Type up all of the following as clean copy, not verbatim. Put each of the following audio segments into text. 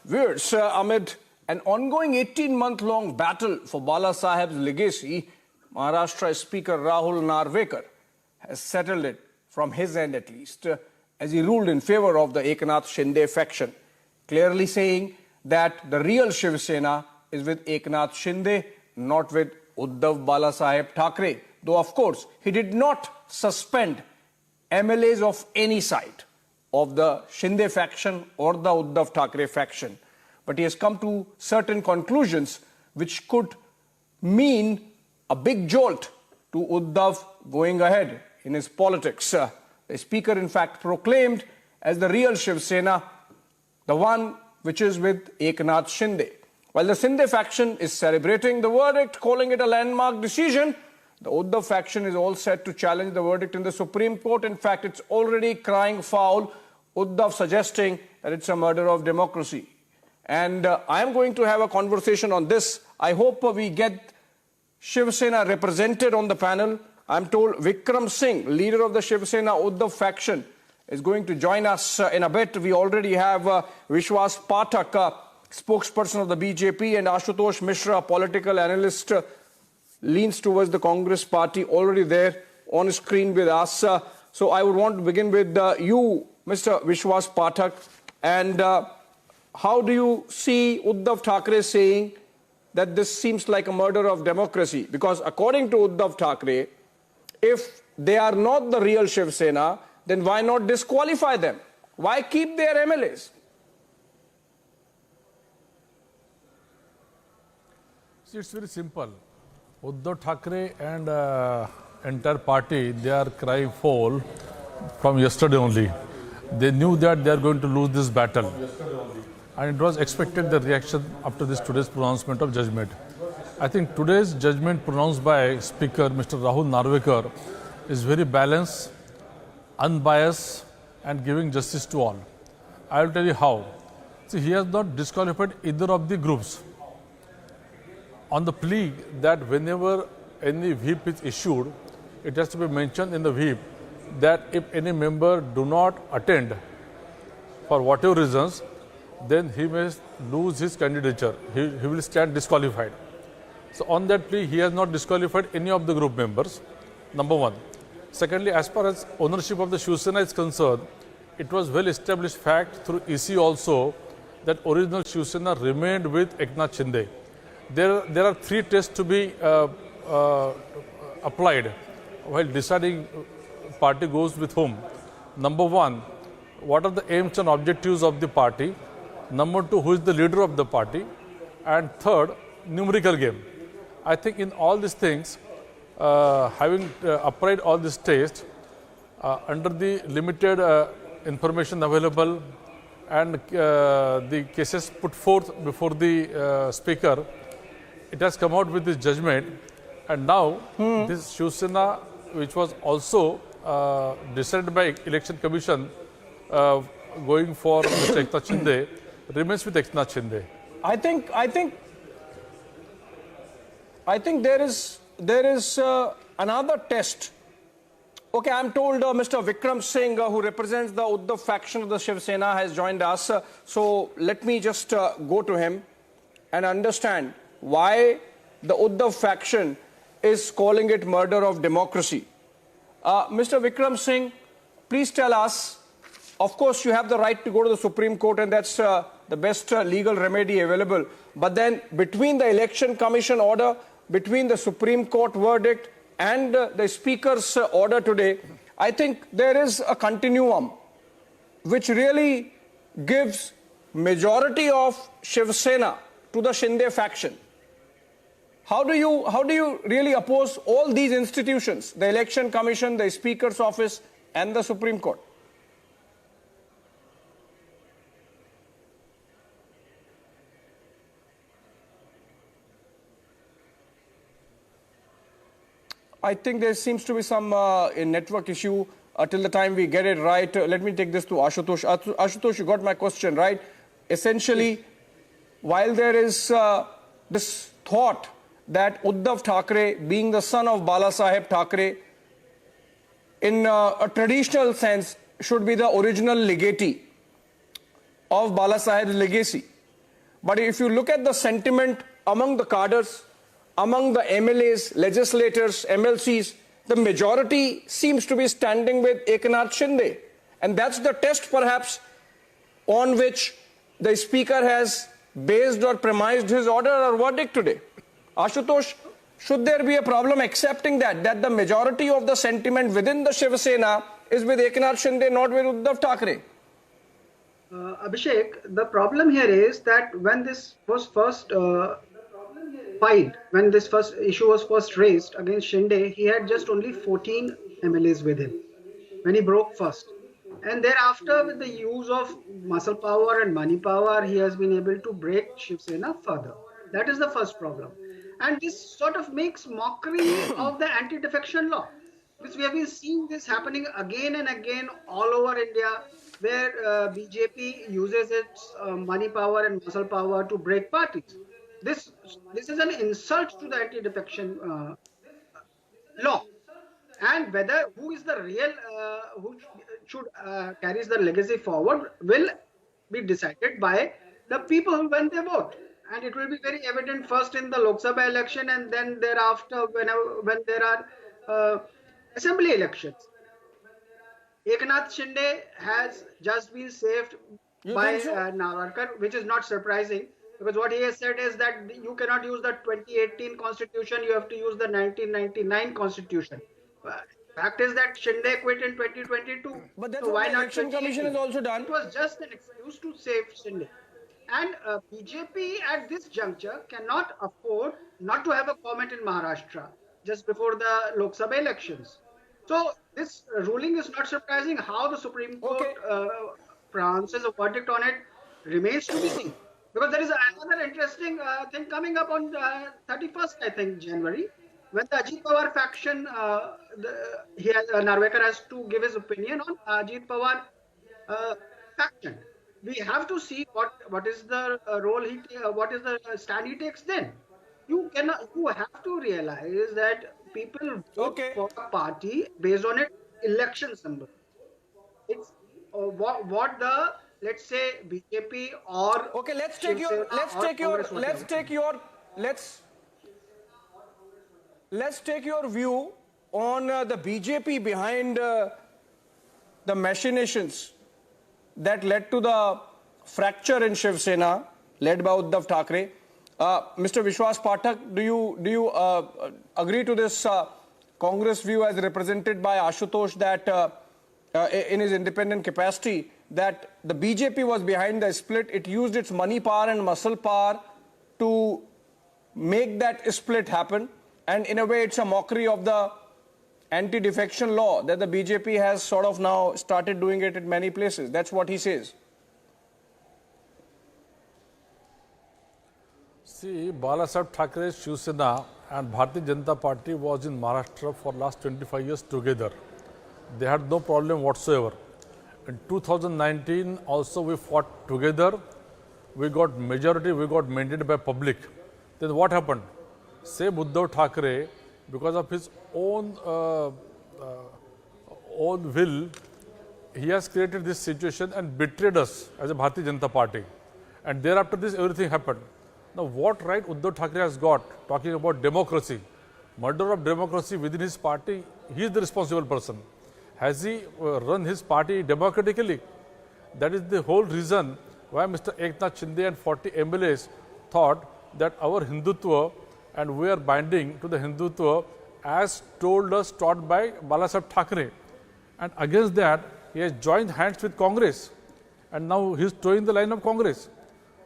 Viewers, amid an ongoing 18-month-long battle for Bala Saheb's legacy, Maharashtra Speaker Rahul Narwekar has settled it, from his end at least, as he ruled in favor of the Eknath Shinde faction, clearly saying that the real Shiv Sena is with Eknath Shinde, not with Uddhav Bala Saheb Thackeray. Though, of course, he did not suspend MLAs of any side of the Shinde faction or the Uddhav Thackeray faction. But he has come to certain conclusions which could mean a big jolt to Uddhav going ahead in his politics. The speaker, in fact, proclaimed as the real Shiv Sena, the one which is with Eknath Shinde. While the Shinde faction is celebrating the verdict, calling it a landmark decision, the Uddhav faction is all set to challenge the verdict in the Supreme Court. In fact, it's already crying foul, Uddhav suggesting that it's a murder of democracy. And I am going to have a conversation on this. I hope we get Shiv Sena represented on the panel. I'm told Vikram Singh, leader of the Shiv Sena Uddhav faction, is going to join us in a bit. We already have Vishwas Pathak, spokesperson of the BJP, and Ashutosh Mishra, political analyst, leans towards the Congress party, already there on screen with us. So I would want to begin with you, Mr. Vishwas Pathak. And how do you see Uddhav Thackeray saying that this seems like a murder of democracy? Because according to Uddhav Thackeray, if they are not the real Shiv Sena, then why not disqualify them? Why keep their MLAs? See, it's very simple. Uddhav Thackeray and entire party, they are crying foul from yesterday only. They knew that they are going to lose this battle. And it was expected the reaction after today's pronouncement of judgment. I think today's judgment pronounced by Speaker Mr. Rahul Narwekar is very balanced, unbiased, and giving justice to all. I will tell you how. See, he has not disqualified either of the groups. On the plea that whenever any whip is issued, it has to be mentioned in the whip that if any member do not attend for whatever reasons, then he may lose his candidature. He will stand disqualified. So on that plea, he has not disqualified any of the group members, number one. Secondly, as far as ownership of the Shiv Sena is concerned, it was well established fact through EC also that original Shiv Sena remained with Eknath Shinde. There are three tests to be applied while deciding party goes with whom. Number one, what are the aims and objectives of the party? Number two, who is the leader of the party? And third, numerical game. I think in all these things, having applied all these tests, under the limited information available and the cases put forth before the speaker, it has come out with this judgment. And now, this Shiv Sena, which was also decided by Election Commission going for Mr. Eknath Shinde, remains with Eknath Shinde. I think there is another test. Okay, I'm told Mr. Vikram Singh, who represents the Uddhav faction of the Shiv Sena, has joined us. So let me just go to him and understand why the Uddhav faction is calling it murder of democracy. Mr. Vikram Singh, please tell us. Of course, you have the right to go to the Supreme Court, and that's the best legal remedy available. But then between the Election Commission order, between the Supreme Court verdict and the Speaker's order today, I think there is a continuum which really gives majority of Shiv Sena to the Shinde faction. How do you really oppose all these institutions, the Election Commission, the Speaker's office, and the Supreme Court? I think there seems to be some network issue till the time we get it right. Let me take this to Ashutosh. Ashutosh, you got my question, right? Essentially, while there is this thought that Uddhav Thackeray, being the son of Bala Saheb Thackeray, in a traditional sense, should be the original legatee of Bala Saheb's legacy. But if you look at the sentiment among the cadres, among the MLAs, legislators, MLCs, the majority seems to be standing with Eknath Shinde. And that's the test, perhaps, on which the Speaker has based or premised his order or verdict today. Ashutosh, should there be a problem accepting that the majority of the sentiment within the Shiv Sena is with Eknath Shinde, not with Uddhav Thackeray? Abhishek, the problem here is that when this was first when this first issue was first raised against Shinde, he had just only 14 MLAs with him when he broke first. And thereafter, with the use of muscle power and money power, he has been able to break Shiv Sena further. That is the first problem. And this sort of makes mockery of the anti-defection law, which we have been seeing this happening again and again all over India, where BJP uses its money power and muscle power to break parties. This is an insult to the anti-defection law. And whether who is the real, who should carries the legacy forward will be decided by the people when they vote. And it will be very evident first in the Lok Sabha election and then thereafter when there are assembly elections. Eknath Shinde has just been saved by Narwekar, which is not surprising, because what he has said is that you cannot use the 2018 constitution, you have to use the 1999 constitution. Fact is that Shinde quit in 2022. But that's so what why the not election commission has also done. It was just an excuse to save Shinde. And BJP at this juncture cannot afford not to have a comment in Maharashtra just before the Lok Sabha elections. So this ruling is not surprising. How the Supreme Court pronounces a verdict on it remains to be seen. Because there is another interesting thing coming up on 31st, I think, January, when the Ajit Pawar faction, Narwekar has to give his opinion on Ajit Pawar faction. We have to see what is the role what is the stand he takes then. You have to realize that people vote for a party based on its election symbol. It's what the, let's say, BJP or let's take your view on the BJP behind the machinations that led to the fracture in Shiv Sena, led by Uddhav Thackeray. Mr. Vishwas Pathak, do you agree to this Congress view as represented by Ashutosh that in his independent capacity, that the BJP was behind the split? It used its money power and muscle power to make that split happen, and in a way it's a mockery of the anti-defection law that the BJP has sort of now started doing it in many places. That's what he says. See, Balasaheb Thackeray's Shiv Sena and Bharatiya Janata Party was in Maharashtra for last 25 years together. They had no problem whatsoever. In 2019 also we fought together. We got majority, we got maintained by public. Then what happened? Same Uddhav Thackeray, because of his own will, he has created this situation and betrayed us as a Bharatiya Janata Party. And thereafter this everything happened. Now what right Uddhav Thackeray has got talking about democracy? Murder of democracy within his party, he is the responsible person. Has he run his party democratically? That is the whole reason why Mr. Eknath Shinde and 40 MLAs thought that our Hindutva, and we are binding to the Hindutva as taught by Balasaheb Thackeray. And against that, he has joined hands with Congress. And now he is towing the line of Congress.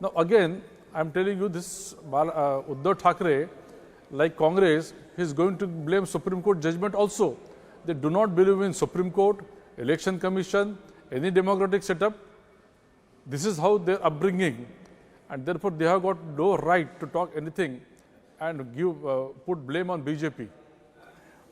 Now again, I am telling you this, Uddhav Thackeray, like Congress, he is going to blame Supreme Court judgment also. They do not believe in Supreme Court, Election Commission, any democratic setup. This is how their upbringing, and therefore they have got no right to talk anything and put blame on BJP.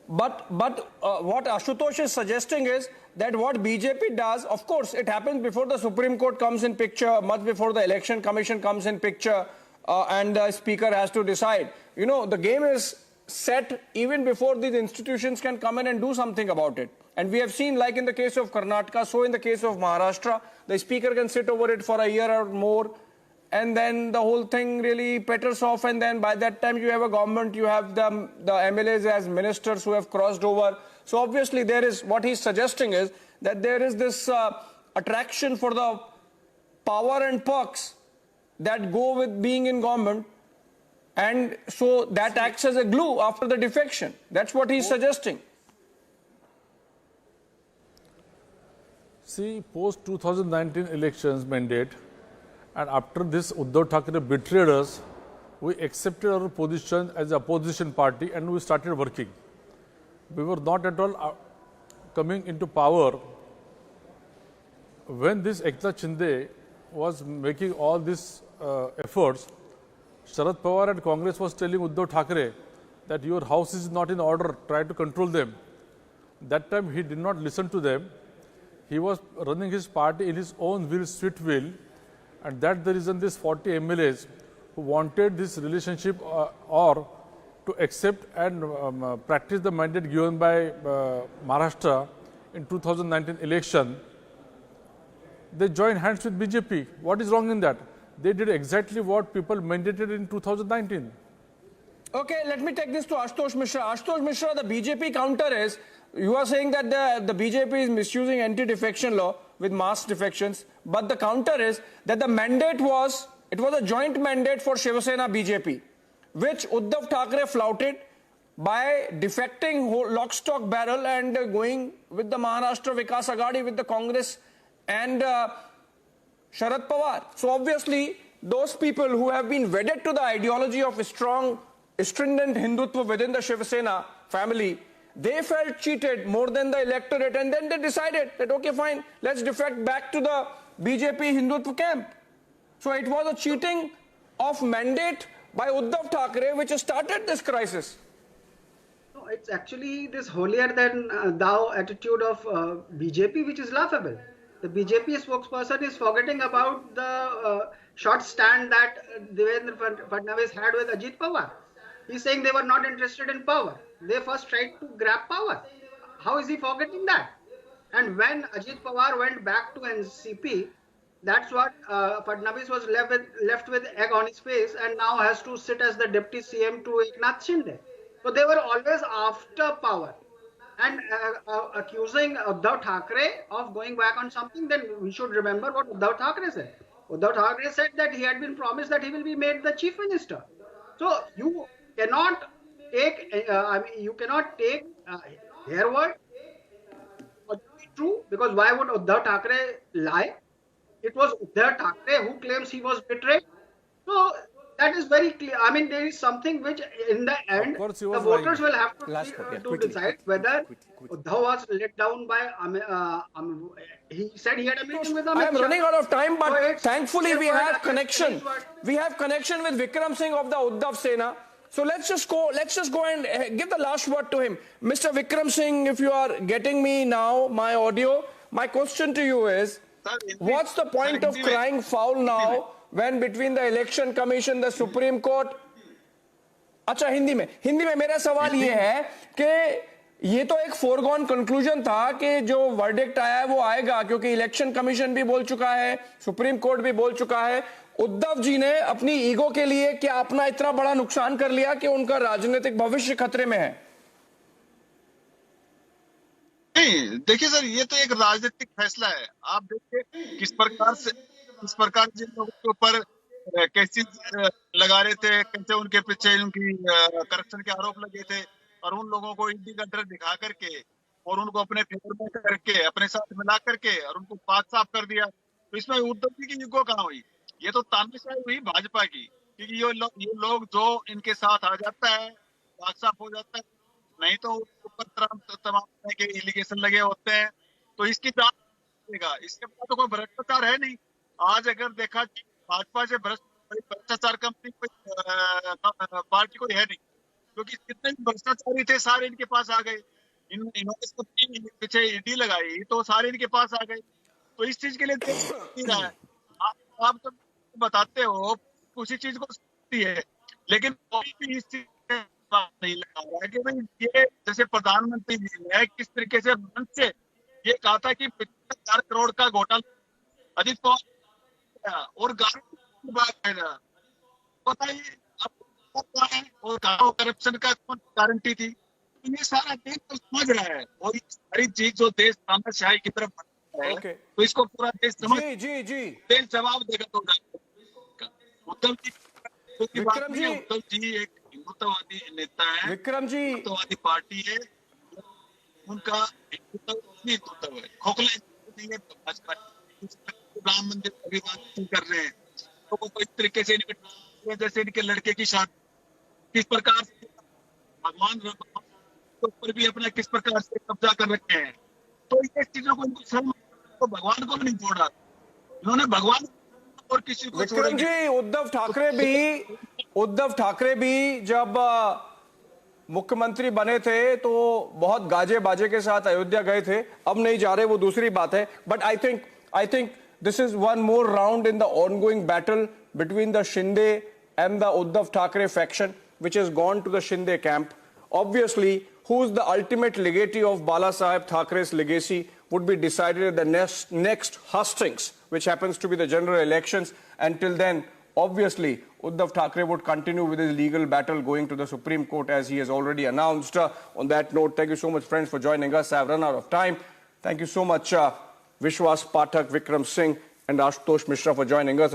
But what Ashutosh is suggesting is that what BJP does, of course, it happens before the Supreme Court comes in picture, much before the Election Commission comes in picture, and the Speaker has to decide. You know, the game is set even before these institutions can come in and do something about it. And we have seen, like in the case of Karnataka, so in the case of Maharashtra, the Speaker can sit over it for a year or more and then the whole thing really peters off, and then by that time you have a government, you have the MLAs as ministers who have crossed over. So obviously there is, what he's suggesting is that there is this attraction for the power and perks that go with being in government, and so that acts as a glue after the defection. That's what he's suggesting. See, post 2019 elections mandate, and after this Uddhav Thackeray betrayed us, we accepted our position as a opposition party and we started working. We were not at all coming into power. When this Eknath Shinde was making all these efforts, Sharad Pawar and Congress was telling Uddhav Thackeray that your house is not in order, try to control them. That time he did not listen to them. He was running his party in his own will, sweet will, and that's the reason these 40 MLAs who wanted this relationship or to accept and practice the mandate given by Maharashtra in 2019 election, they joined hands with BJP. What is wrong in that? They did exactly what people mandated in 2019. Okay, let me take this to Ashutosh Mishra. Ashutosh Mishra, the BJP counter is, you are saying that the BJP is misusing anti-defection law with mass defections, but the counter is that the mandate was, it was a joint mandate for Shiv Sena BJP, which Uddhav Thackeray flouted by defecting lock, stock, barrel and going with the Maharashtra Vikas Aghadi with the Congress and Sharad Pawar. So obviously, those people who have been wedded to the ideology of a strong, stringent Hindutva within the Shiv Sena family, they felt cheated more than the electorate, and then they decided that, okay, fine, let's defect back to the BJP Hindutva camp. So it was a cheating of mandate by Uddhav Thackeray which started this crisis. No, it's actually this holier than thou attitude of BJP which is laughable. The BJP spokesperson is forgetting about the short stand that Devendra Fadnavis had with Ajit Pawar. He's saying they were not interested in power. They first tried to grab power. How is he forgetting that? And when Ajit Pawar went back to NCP, that's what Fadnavis was left with egg on his face, and now has to sit as the deputy CM to Eknath Shinde. So they were always after power. And accusing Uddhav Thackeray of going back on something, then we should remember what Uddhav Thackeray said. Uddhav Thackeray said that he had been promised that he will be made the chief minister. So you cannot take, their word for true, because why would Uddhav Thackeray lie? It was Uddhav Thackeray who claims he was betrayed. So that is very clear. I mean, there is something which in the end, the voters will have to decide whether Uddhav was let down by, he said he had a meeting with Amit Shah. I am running out of time, but So thankfully we have connection. We have connection with Vikram Singh of the Uddhav Sena. So let's just go and give the last word to him. Mr. Vikram Singh, if you are getting me now, my audio, my question to you is, what's the point of crying foul now when between the Election Commission, the Supreme Court? अच्छा, हिंदी में मेरा सवाल ये है कि ये तो एक foregone conclusion था कि जो verdict आया है वो आएगा, क्योंकि इलेक्शन कमीशन भी बोल चुका है, सुप्रीम कोर्ट भी बोल चुका है। उद्धव जी ने अपनी ईगो के लिए क्या अपना इतना बड़ा नुकसान कर लिया कि उनका राजनीतिक भविष्य खतरे में है? नहीं, देखिए सर, ये तो एक राजनीतिक फैसला है। आप देखिए किस प्रकार जिन लोगों के ऊपर केसेस लगा रहे थे, कैसे उनके पीछे उनकी करप्शन के आरोप लगे थे, और उन लोगों को ईडी का डर दिखा करके और उनको अपने फेवर में करके अपने साथ मिला करके और उनको पाक साफ कर दिया। तो इसमें उद्धव जी की ईगो कहाँ हुई? ये तो तानाशाही हुई भाजपा की, क्योंकि ये लोग जो इनके साथ आ जाता है पाक साफ हो जाता है, नहीं तो ऊपर तमाम तरह के एलिगेशन लगे होते हैं। तो इसकी जांच करेगा, इसके बाद तो कोई भ्रष्टाचार है नहीं। आज अगर देखा भाजपा से भ्रष्टाचार कंपनी पार्टी कोई है नहीं, क्योंकि कितने भ्रष्टाचारी थे सारे इनके पास आ गए। इन्होंने पीछे ईडी लगाई तो सारे इनके पास आ गए। तो इस चीज के लिए देश नहीं रहा है। आप तो बताते हो उसी चीज को सकती है, लेकिन कोई भी इस चीज नहीं लगा रहा है कि भाई ये जैसे प्रधानमंत्री जी ने किस तरीके से मंच से ये कहा था कि 4 करोड़ का घोटाला अजीत पवार और गारंटी की बात है ना, बताइए अब क्या है और कहाँ करप्शन का कौन गारंटी थी? तो ये सारा देश तो समझ रहा है, और ये सारी चीज जो देश तानाशाही की तरफ बढ़ रहा है, Okay. तो इसको पूरा देश समझ, जी देश जवाब देगा। तो उद्धव जी की बात विक्रम नहीं है, जी। उद्धव जी एक हिंदुत्ववादी नेता है, विक्रम जी, हिंदुत्ववादी पार्टी है, उनका हिंदुत्व है, खोखला हिंदुत्व नहीं है। भाजपा राम मंदिर की भी बात कर रहे हैं, तो वो इस तरीके से जैसे इनके लड़के की शादी, किस प्रकार से भगवान के ऊपर भी अपना किस प्रकार से कब्जा कर रखे हैं, तो ये चीजों को इनको शर्म, तो भगवान को भी नहीं छोड़ा, इन्होंने भगवान और किसी को विक्रम छोड़ेंगे। जी, उद्धव ठाकरे भी जब मुख्यमंत्री बने थे तो बहुत गाजे बाजे के साथ अयोध्या गए थे, अब नहीं जा रहे, वो दूसरी बात है। But I think this is one more round in the ongoing battle between the Shinde and the Uddhav Thackeray faction, which has gone to the Shinde camp. Obviously, who's the ultimate legatee of Bala Saheb Thakeray's legacy would be decided at the next hustings, which happens to be the general elections. Until then, obviously, Uddhav Thackeray would continue with his legal battle going to the Supreme Court, as he has already announced. On that note, thank you so much, friends, for joining us. I have run out of time. Thank you so much, Vishwas Pathak, Vikram Singh, and Ashutosh Mishra for joining us.